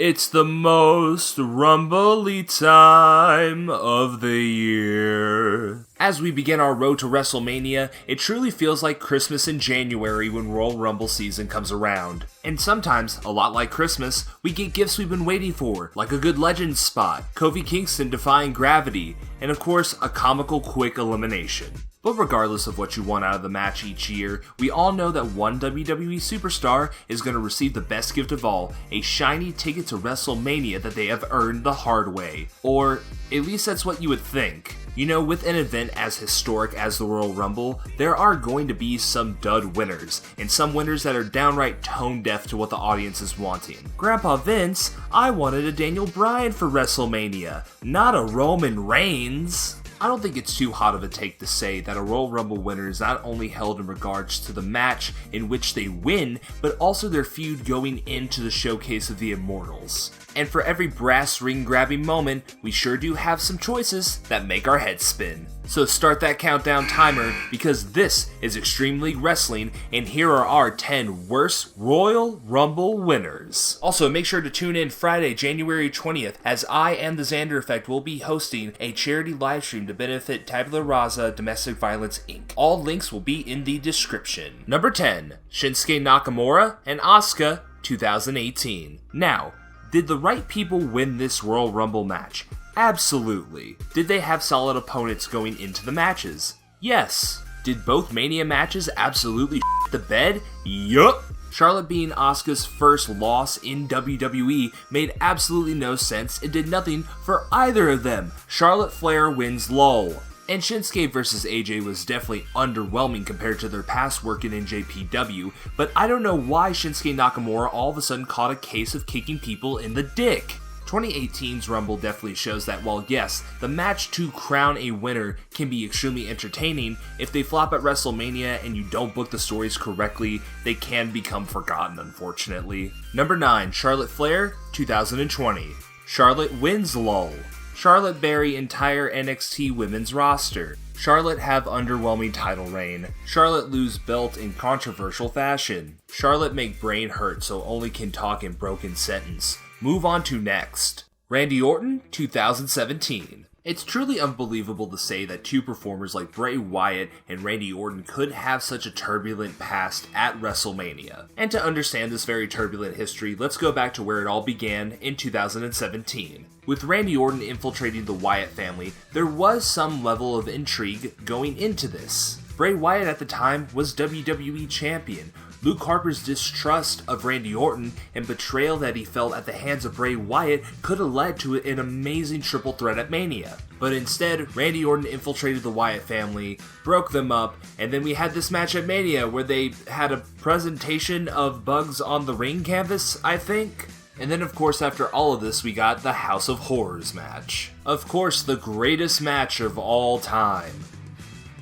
It's the most rumbly time of the year. As we begin our road to WrestleMania, it truly feels like Christmas in January when Royal Rumble season comes around. And sometimes, a lot like Christmas, we get gifts we've been waiting for, like a good Legends spot, Kofi Kingston defying gravity, and of course, a comical quick elimination. But regardless of what you want out of the match each year, we all know that one WWE superstar is going to receive the best gift of all, a shiny ticket to WrestleMania that they have earned the hard way. Or, at least that's what you would think. You know, with an event as historic as the Royal Rumble, there are going to be some dud winners, and some winners that are downright tone deaf to what the audience is wanting. Grandpa Vince, I wanted a Daniel Bryan for WrestleMania, not a Roman Reigns. I don't think it's too hot of a take to say that a Royal Rumble winner is not only held in regards to the match in which they win, but also their feud going into the showcase of the Immortals. And for every brass ring grabbing moment, we sure do have some choices that make our heads spin. So start that countdown timer, because this is Extreme League Wrestling, and here are our 10 worst Royal Rumble winners. Also, make sure to tune in Friday, January 20th, as I and the Xander Effect will be hosting a charity livestream to benefit Tabula Rasa Domestic Violence Inc. All links will be in the description. Number 10, Shinsuke Nakamura and Asuka 2018. Now, did the right people win this Royal Rumble match? Absolutely. Did they have solid opponents going into the matches? Yes. Did both Mania matches absolutely shit the bed? Yup. Charlotte being Asuka's first loss in WWE made absolutely no sense and did nothing for either of them. Charlotte Flair wins lol. And Shinsuke vs AJ was definitely underwhelming compared to their past work in NJPW, but I don't know why Shinsuke Nakamura all of a sudden caught a case of kicking people in the dick. 2018's Rumble definitely shows that while yes, the match to crown a winner can be extremely entertaining, if they flop at WrestleMania and you don't book the stories correctly, they can become forgotten unfortunately. Number 9, Charlotte Flair, 2020. Charlotte wins lol. Charlotte bury entire NXT women's roster. Charlotte have underwhelming title reign. Charlotte lose belt in controversial fashion. Charlotte make brain hurt so only can talk in broken sentence. Move on to next. Randy Orton, 2017. It's truly unbelievable to say that two performers like Bray Wyatt and Randy Orton could have such a turbulent past at WrestleMania. And to understand this very turbulent history, let's go back to where it all began in 2017. With Randy Orton infiltrating the Wyatt family, there was some level of intrigue going into this. Bray Wyatt at the time was WWE Champion. Luke Harper's distrust of Randy Orton and betrayal that he felt at the hands of Bray Wyatt could have led to an amazing triple threat at Mania. But instead, Randy Orton infiltrated the Wyatt family, broke them up, and then we had this match at Mania where they had a presentation of bugs on the ring canvas, I think? And then of course after all of this we got the House of Horrors match. Of course, the greatest match of all time.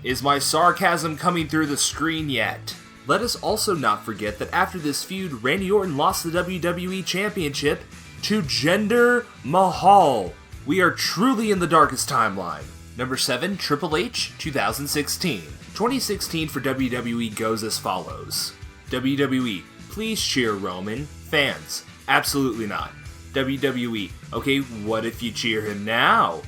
Is my sarcasm coming through the screen yet? Let us also not forget that after this feud, Randy Orton lost the WWE Championship to Jinder Mahal. We are truly in the darkest timeline. Number 7, Triple H, 2016. 2016 for WWE goes as follows. WWE, please cheer Roman. Fans, absolutely not. WWE, okay, what if you cheer him now?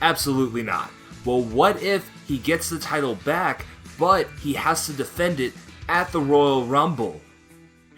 Absolutely not. Well, what if he gets the title back, but he has to defend it at the Royal Rumble?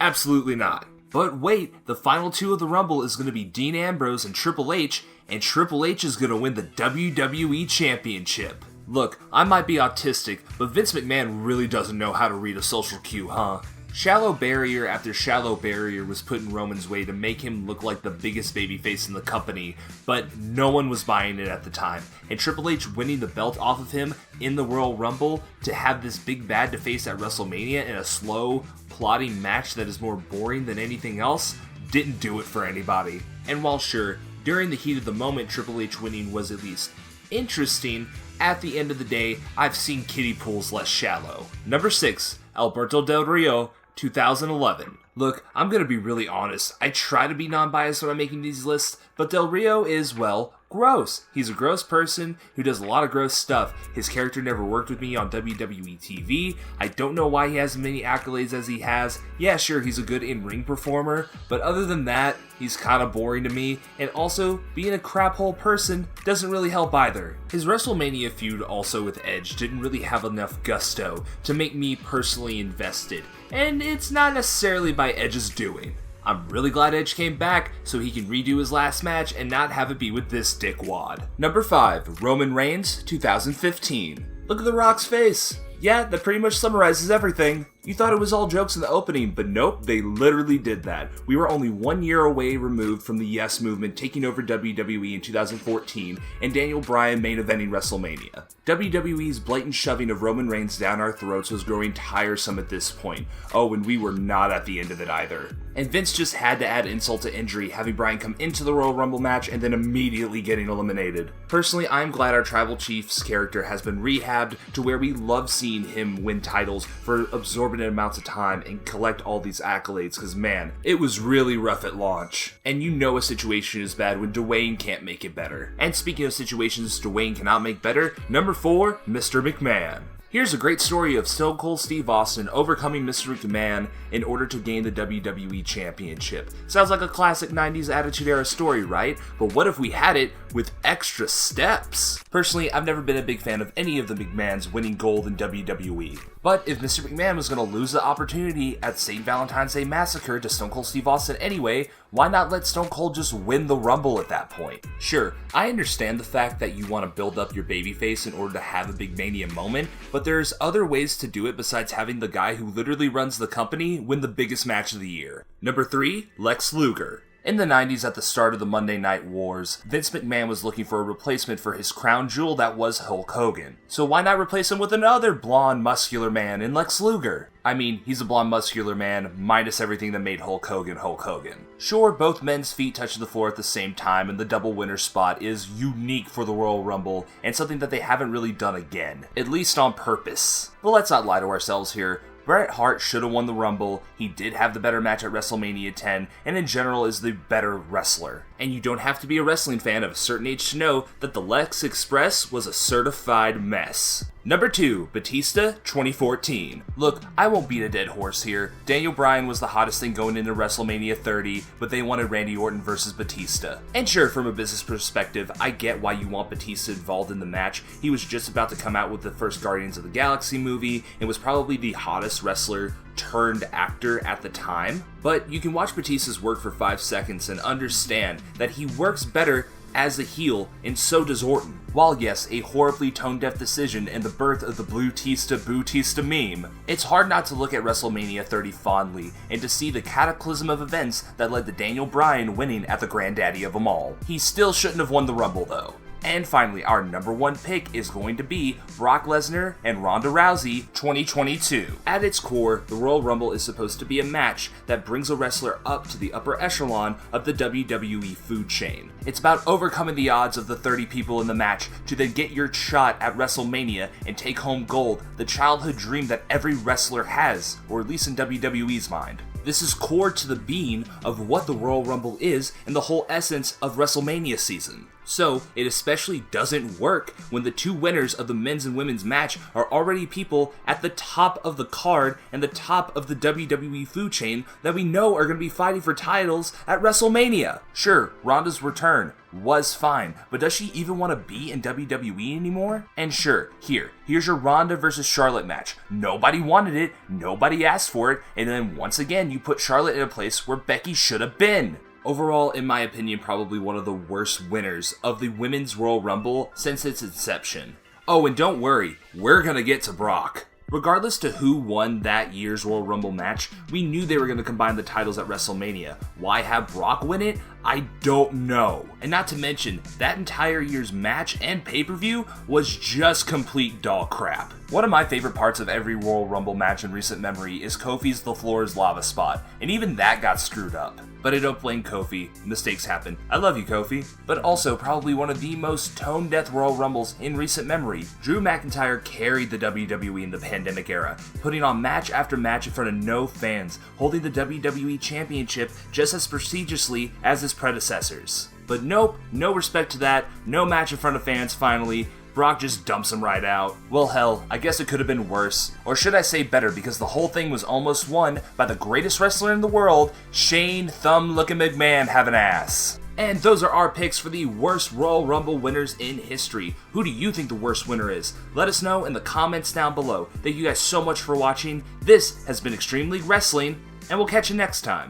Absolutely not. But wait, the final two of the Rumble is going to be Dean Ambrose and Triple H is going to win the WWE Championship. Look, I might be autistic, but Vince McMahon really doesn't know how to read a social cue, huh? Shallow barrier after shallow barrier was put in Roman's way to make him look like the biggest babyface in the company, but no one was buying it at the time, and Triple H winning the belt off of him in the Royal Rumble to have this big bad to face at WrestleMania in a slow, plotting match that is more boring than anything else didn't do it for anybody. And while sure, during the heat of the moment Triple H winning was at least interesting, at the end of the day, I've seen kiddie pools less shallow. Number 6, Alberto Del Rio, 2011. Look, I'm gonna be really honest. I try to be non-biased when I'm making these lists, but Del Rio is, well, Gross. He's a gross person who does a lot of gross stuff. His character never worked with me on WWE TV. I don't know why he has as many accolades as he has. Yeah, sure, he's a good in-ring performer, but other than that, he's kind of boring to me, and also, being a crap-hole person doesn't really help either. His WrestleMania feud also with Edge didn't really have enough gusto to make me personally invested, and it's not necessarily by Edge's doing. I'm really glad Edge came back so he can redo his last match and not have it be with this dickwad. Number 5, Roman Reigns, 2015. Look at The Rock's face. Yeah, that pretty much summarizes everything. You thought it was all jokes in the opening, but nope, they literally did that. We were only 1 year away removed from the Yes Movement taking over WWE in 2014, and Daniel Bryan main eventing WrestleMania. WWE's blatant shoving of Roman Reigns down our throats was growing tiresome at this point. Oh, and we were not at the end of it either. And Vince just had to add insult to injury, having Bryan come into the Royal Rumble match and then immediately getting eliminated. Personally, I'm glad our Tribal Chief's character has been rehabbed to where we love seeing him win titles for absorbent amounts of time and collect all these accolades, because man, it was really rough at launch. And you know a situation is bad when Dwayne can't make it better. And speaking of situations Dwayne cannot make better, number 4, Mr. McMahon. Here's a great story of Stone Cold Steve Austin overcoming Mr. McMahon in order to gain the WWE Championship. Sounds like a classic 90s Attitude Era story, right? But what if we had it with extra steps? Personally, I've never been a big fan of any of the McMahons winning gold in WWE. But if Mr. McMahon was going to lose the opportunity at St. Valentine's Day Massacre to Stone Cold Steve Austin anyway, why not let Stone Cold just win the Rumble at that point? Sure, I understand the fact that you want to build up your babyface in order to have a big Mania moment, but there's other ways to do it besides having the guy who literally runs the company win the biggest match of the year. Number 3, Lex Luger. In the 90s, at the start of the Monday Night Wars, Vince McMahon was looking for a replacement for his crown jewel that was Hulk Hogan. So why not replace him with another blonde, muscular man in Lex Luger? I mean, he's a blonde, muscular man, minus everything that made Hulk Hogan Hulk Hogan. Sure, both men's feet touch the floor at the same time, and the double winner spot is unique for the Royal Rumble, and something that they haven't really done again, at least on purpose. But let's not lie to ourselves here. Bret Hart should have won the Rumble, he did have the better match at WrestleMania 10, and in general is the better wrestler. And you don't have to be a wrestling fan of a certain age to know that the Lex Express was a certified mess. Number 2, Batista, 2014. Look, I won't beat a dead horse here. Daniel Bryan was the hottest thing going into WrestleMania 30, but they wanted Randy Orton versus Batista. And sure, from a business perspective, I get why you want Batista involved in the match. He was just about to come out with the first Guardians of the Galaxy movie, and was probably the hottest wrestler turned actor at the time. But you can watch Batista's work for 5 seconds and understand that he works better as a heel, and so does Orton. While yes, a horribly tone-deaf decision and the birth of the Blue-Tista-Boo-Tista meme, it's hard not to look at WrestleMania 30 fondly and to see the cataclysm of events that led to Daniel Bryan winning at the granddaddy of them all. He still shouldn't have won the Rumble though. And finally, our number 1 pick is going to be Brock Lesnar and Ronda Rousey 2022. At its core, the Royal Rumble is supposed to be a match that brings a wrestler up to the upper echelon of the WWE food chain. It's about overcoming the odds of the 30 people in the match to then get your shot at WrestleMania and take home gold, the childhood dream that every wrestler has, or at least in WWE's mind. This is core to the being of what the Royal Rumble is and the whole essence of WrestleMania season. So, it especially doesn't work when the 2 winners of the men's and women's match are already people at the top of the card and the top of the WWE food chain that we know are going to be fighting for titles at WrestleMania. Sure, Ronda's return was fine, but does she even want to be in WWE anymore? And sure, here's your Ronda versus Charlotte match. Nobody wanted it, nobody asked for it, and then once again you put Charlotte in a place where Becky should have been. Overall, in my opinion, probably one of the worst winners of the Women's Royal Rumble since its inception. Oh, and don't worry, we're gonna get to Brock. Regardless to who won that year's Royal Rumble match, we knew they were going to combine the titles at WrestleMania. Why have Brock win it? I don't know. And not to mention, that entire year's match and pay-per-view was just complete dog crap. One of my favorite parts of every Royal Rumble match in recent memory is Kofi's The Floor is Lava spot, and even that got screwed up. But I don't blame Kofi, mistakes happen. I love you, Kofi. But also, probably one of the most tone-deaf Royal Rumbles in recent memory. Drew McIntyre carried the WWE in the pandemic era, putting on match after match in front of no fans, holding the WWE Championship just as prestigiously as his predecessors. But nope, no respect to that, no match in front of fans finally. Brock just dumps him right out. Well hell, I guess it could have been worse. Or should I say better, because the whole thing was almost won by the greatest wrestler in the world, Shane Thumb-Looking McMahon having ass. And those are our picks for the worst Royal Rumble winners in history. Who do you think the worst winner is? Let us know in the comments down below. Thank you guys so much for watching. This has been Extreme League Wrestling, and we'll catch you next time.